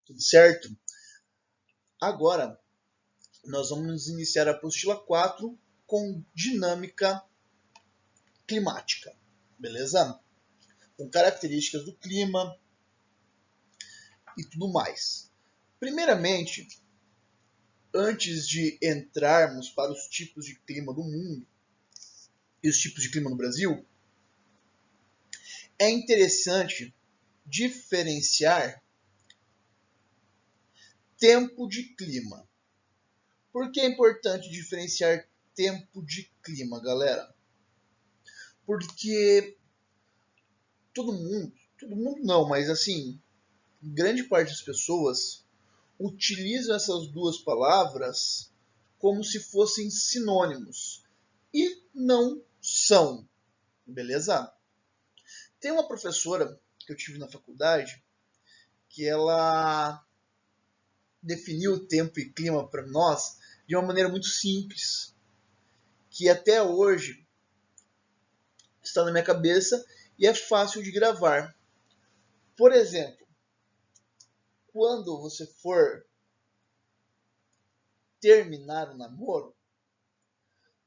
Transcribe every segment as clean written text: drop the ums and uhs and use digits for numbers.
Tudo certo? Agora, nós vamos iniciar a apostila 4 com dinâmica climática, beleza? Com características do clima e tudo mais. Primeiramente, antes de entrarmos para os tipos de clima do mundo e os tipos de clima no Brasil, é interessante diferenciar tempo de clima. Por que é importante diferenciar tempo de clima, galera? Porque todo mundo não, mas assim, grande parte das pessoas utilizam essas duas palavras como se fossem sinônimos e não são, beleza? Tem uma professora que eu tive na faculdade que ela definiu tempo e clima para nós de uma maneira muito simples, que até hoje está na minha cabeça e é fácil de gravar. Por exemplo, quando você for terminar o namoro,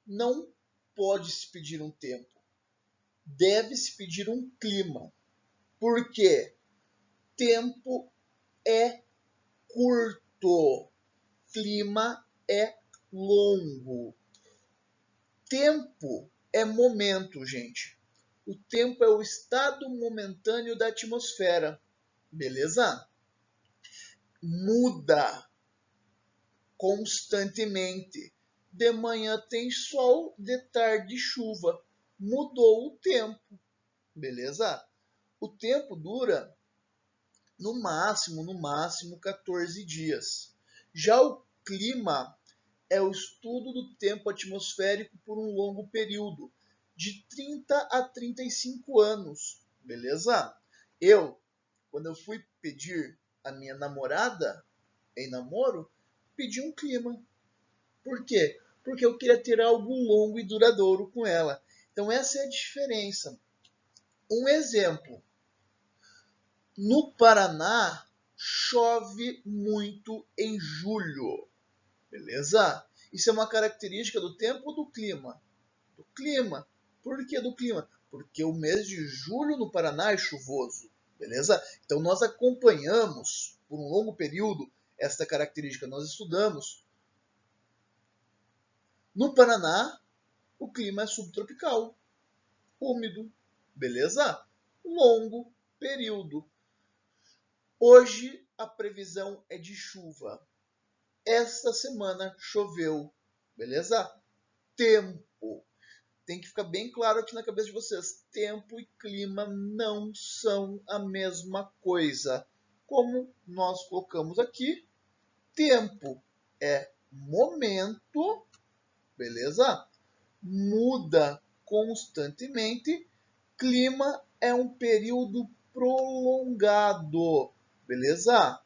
não pode se pedir um tempo, deve-se pedir um clima. Por quê? Tempo é curto, clima é longo. Tempo é momento, gente. O tempo é o estado momentâneo da atmosfera, beleza? Muda constantemente. De manhã tem sol, de tarde chuva. Mudou o tempo, beleza? O tempo dura no máximo 14 dias. Já o clima é o estudo do tempo atmosférico por um longo período, de 30 a 35 anos, beleza? Eu, quando eu fui pedir a minha namorada em namoro, pedi um clima. Por quê? Porque eu queria ter algo longo e duradouro com ela. Então essa é a diferença. Um exemplo. No Paraná, chove muito em julho, beleza? Isso é uma característica do tempo ou do clima? Do clima. Por que do clima? Porque o mês de julho no Paraná é chuvoso, beleza? Então nós acompanhamos por um longo período esta característica, nós estudamos. No Paraná, o clima é subtropical, úmido, beleza? Longo período. Hoje a previsão é de chuva. Esta semana choveu, beleza? Tempo. Tem que ficar bem claro aqui na cabeça de vocês. Tempo e clima não são a mesma coisa. Como nós colocamos aqui, tempo é momento, beleza? Muda constantemente. Clima é um período prolongado, beleza?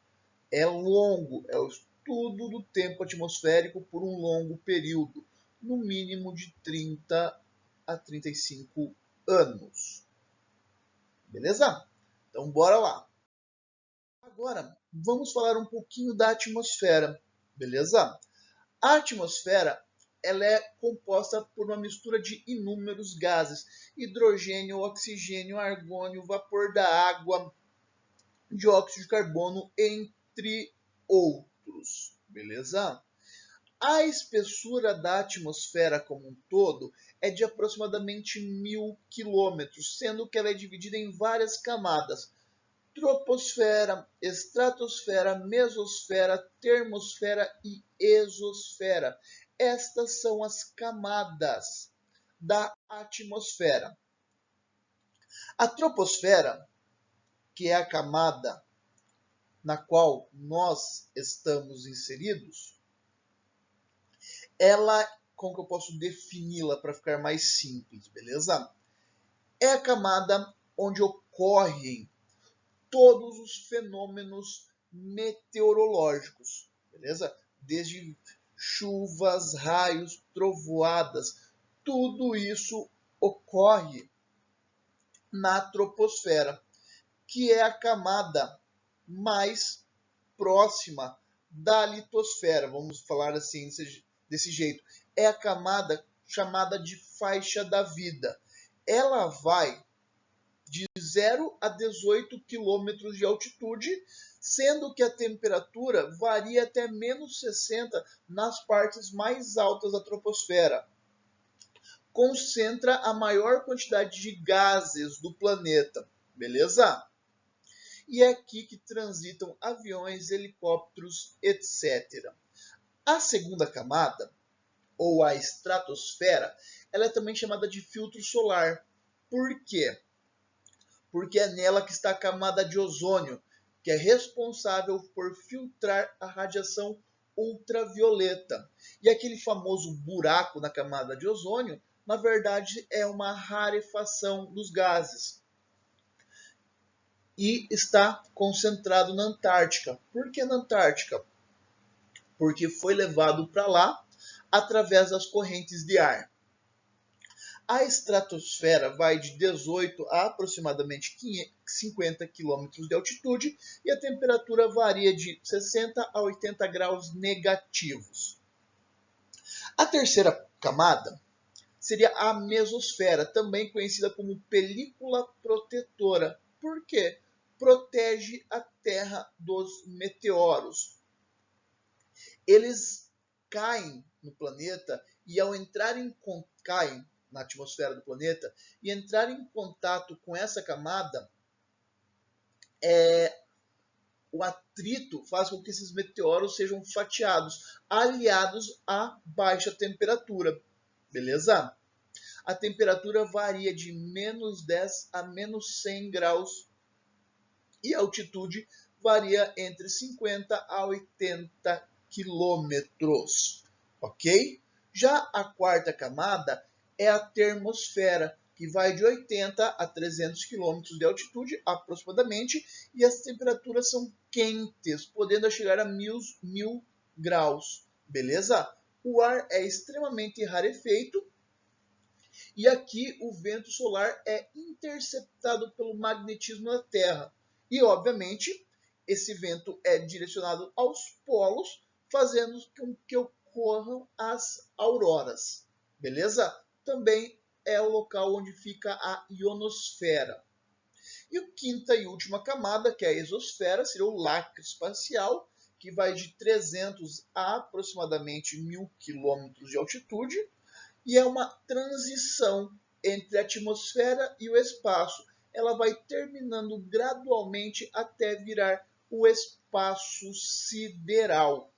É longo, é o estudo do tempo atmosférico por um longo período, no mínimo de 30 a 35 anos. Beleza? Então bora lá. Agora vamos falar um pouquinho da atmosfera, beleza? A atmosfera ela é composta por uma mistura de inúmeros gases: hidrogênio, oxigênio, argônio, vapor da água, dióxido de carbono, entre outros, beleza? A espessura da atmosfera como um todo é de aproximadamente 1.000 quilômetros, sendo que ela é dividida em várias camadas: troposfera, estratosfera, mesosfera, termosfera e exosfera. Estas são as camadas da atmosfera. A troposfera, que é a camada na qual nós estamos inseridos, ela, como que eu posso defini-la para ficar mais simples, beleza? É a camada onde ocorrem todos os fenômenos meteorológicos, beleza? Desde chuvas, raios, trovoadas, tudo isso ocorre na troposfera, que é a camada mais próxima da litosfera, vamos falar assim, desse jeito. É a camada chamada de faixa da vida. Ela vai de 0 a 18 quilômetros de altitude, sendo que a temperatura varia até menos 60 nas partes mais altas da troposfera. Concentra a maior quantidade de gases do planeta, beleza? E é aqui que transitam aviões, helicópteros, etc. A segunda camada, ou a estratosfera, ela é também chamada de filtro solar. Por quê? Porque é nela que está a camada de ozônio, que é responsável por filtrar a radiação ultravioleta. E aquele famoso buraco na camada de ozônio, na verdade, é uma rarefação dos gases. E está concentrado na Antártica. Por que na Antártica? Porque foi levado para lá através das correntes de ar. A estratosfera vai de 18 a aproximadamente 50 km de altitude e a temperatura varia de 60 a 80 graus negativos. A terceira camada seria a mesosfera, também conhecida como película protetora. Por quê? Protege a Terra dos meteoros. Eles caem no planeta e ao entrar caem na atmosfera do planeta e entrar em contato com essa camada, o atrito faz com que esses meteoros sejam fatiados, aliados à baixa temperatura. Beleza? A temperatura varia de menos 10 a menos 100 graus e a altitude varia entre 50 a 80 quilômetros. Ok? Já a quarta camada é a termosfera, que vai de 80 a 300 km de altitude aproximadamente, e as temperaturas são quentes, podendo chegar a 1000 graus. Beleza? O ar é extremamente rarefeito e aqui o vento solar é interceptado pelo magnetismo da Terra. E, obviamente, esse vento é direcionado aos polos, fazendo com que ocorram as auroras. Beleza? Também é o local onde fica a ionosfera. E a quinta e última camada, que é a exosfera, seria o lacre espacial, que vai de 300 a aproximadamente 1000 km de altitude, e é uma transição entre a atmosfera e o espaço. Ela vai terminando gradualmente até virar o espaço sideral.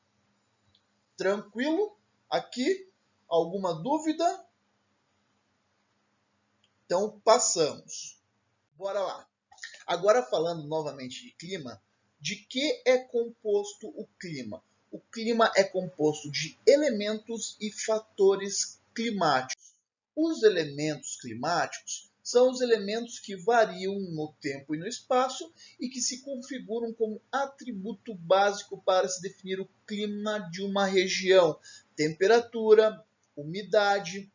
Tranquilo? Aqui, alguma dúvida? Então, passamos. Bora lá. Agora, falando novamente de clima, de que é composto o clima? O clima é composto de elementos e fatores climáticos. Os elementos climáticos são os elementos que variam no tempo e no espaço e que se configuram como atributo básico para se definir o clima de uma região: temperatura, umidade,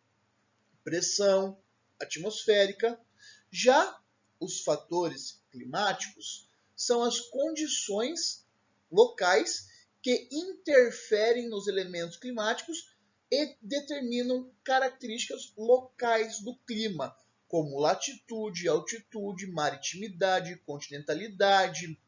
pressão atmosférica. Já os fatores climáticos são as condições locais que interferem nos elementos climáticos e determinam características locais do clima, como latitude, altitude, maritimidade, continentalidade,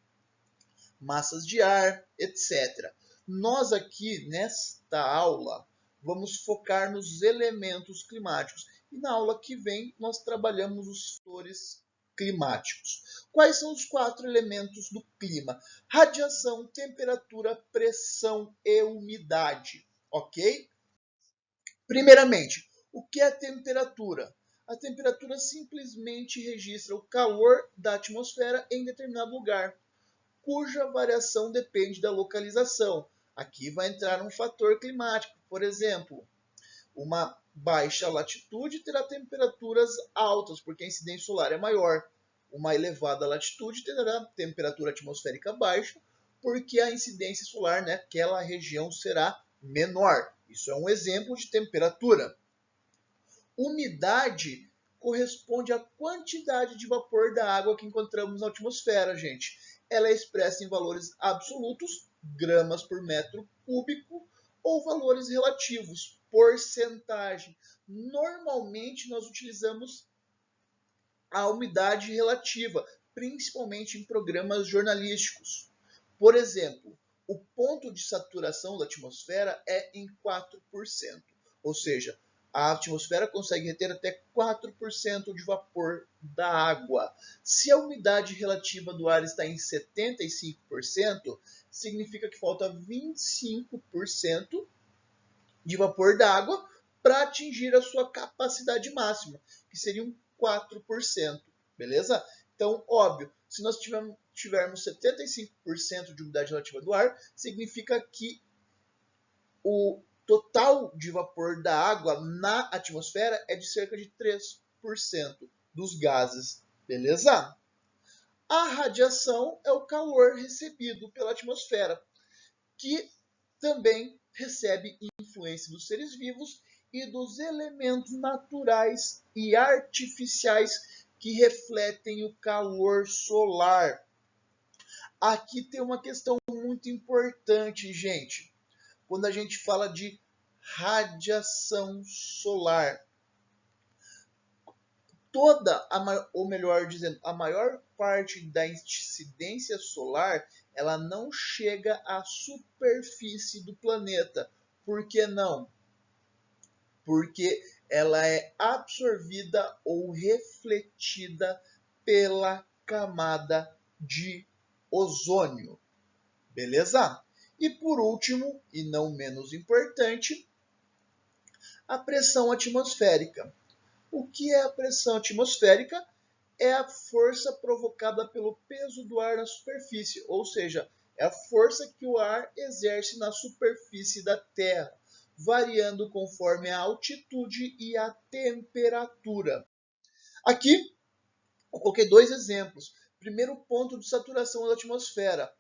massas de ar, etc. Nós aqui, nesta aula, vamos focar nos elementos climáticos. E na aula que vem, nós trabalhamos os fatores climáticos. Quais são os 4 elementos do clima? Radiação, temperatura, pressão e umidade. Ok? Primeiramente, o que é a temperatura? A temperatura simplesmente registra o calor da atmosfera em determinado lugar, cuja variação depende da localização. Aqui vai entrar um fator climático. Por exemplo, uma baixa latitude terá temperaturas altas, porque a incidência solar é maior. Uma elevada latitude terá temperatura atmosférica baixa, porque a incidência solar naquela região será menor. Isso é um exemplo de temperatura. Umidade corresponde à quantidade de vapor da água que encontramos na atmosfera, gente. Ela é expressa em valores absolutos gramas por metro cúbico, ou valores relativos, porcentagem. Normalmente nós utilizamos a umidade relativa, principalmente em programas jornalísticos. Por exemplo, o ponto de saturação da atmosfera é em 4%, ou seja, a atmosfera consegue reter até 4% de vapor da água. Se a umidade relativa do ar está em 75%, significa que falta 25% de vapor da água para atingir a sua capacidade máxima, que seriam 4%, beleza? Então, óbvio, se nós tivermos 75% de umidade relativa do ar, significa que o total de vapor da água na atmosfera é de cerca de 3% dos gases, beleza? A radiação é o calor recebido pela atmosfera, que também recebe influência dos seres vivos e dos elementos naturais e artificiais que refletem o calor solar. Aqui tem uma questão muito importante, gente. Quando a gente fala de radiação solar, ou melhor dizendo, a maior parte da incidência solar, ela não chega à superfície do planeta. Por que não? Porque ela é absorvida ou refletida pela camada de ozônio. Beleza? E por último, e não menos importante, a pressão atmosférica. O que é a pressão atmosférica? É a força provocada pelo peso do ar na superfície, ou seja, é a força que o ar exerce na superfície da Terra, variando conforme a altitude e a temperatura. Aqui, eu coloquei dois exemplos. Primeiro ponto de saturação da atmosfera,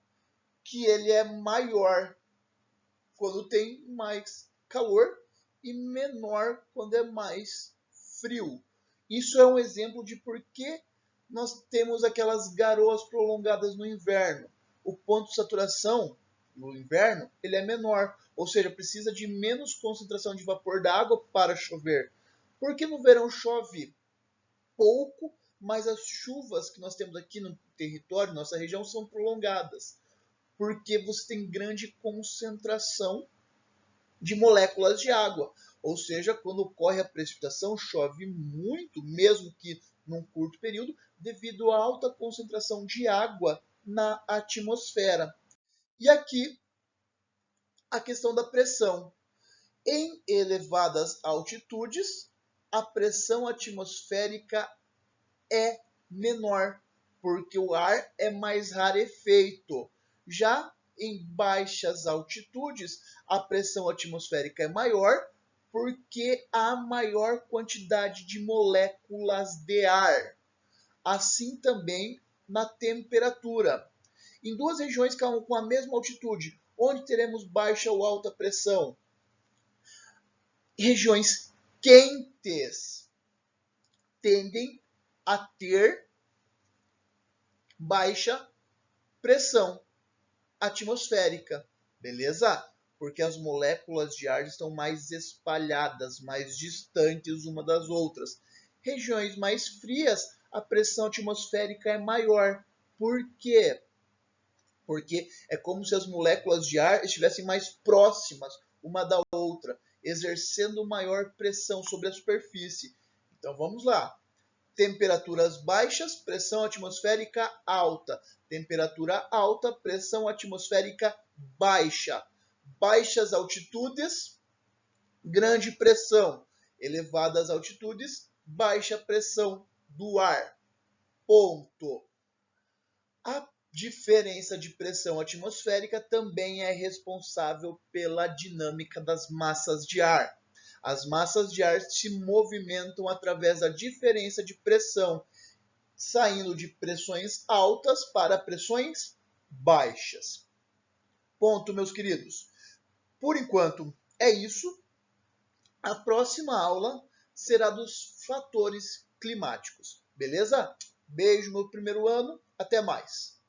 que ele é maior quando tem mais calor e menor quando é mais frio. Isso é um exemplo de por que nós temos aquelas garoas prolongadas no inverno. O ponto de saturação no inverno ele é menor, ou seja, precisa de menos concentração de vapor da água para chover. Porque no verão chove pouco, mas as chuvas que nós temos aqui no território, nossa região, são prolongadas. Porque você tem grande concentração de moléculas de água. Ou seja, quando ocorre a precipitação, chove muito, mesmo que num curto período, devido à alta concentração de água na atmosfera. E aqui a questão da pressão. Em elevadas altitudes, a pressão atmosférica é menor, porque o ar é mais rarefeito. Já em baixas altitudes, a pressão atmosférica é maior, porque há maior quantidade de moléculas de ar. Assim também na temperatura. Em duas regiões com a mesma altitude, onde teremos baixa ou alta pressão? Regiões quentes tendem a ter baixa pressão atmosférica, beleza? Porque as moléculas de ar estão mais espalhadas, mais distantes uma das outras. Regiões mais frias, a pressão atmosférica é maior. Por quê? Porque é como se as moléculas de ar estivessem mais próximas uma da outra, exercendo maior pressão sobre a superfície. Então vamos lá. Temperaturas baixas, pressão atmosférica alta. Temperatura alta, pressão atmosférica baixa. Baixas altitudes, grande pressão. Elevadas altitudes, baixa pressão do ar. Ponto. A diferença de pressão atmosférica também é responsável pela dinâmica das massas de ar. As massas de ar se movimentam através da diferença de pressão, saindo de pressões altas para pressões baixas. Ponto, meus queridos. Por enquanto é isso. A próxima aula será dos fatores climáticos. Beleza? Beijo, meu primeiro ano. Até mais.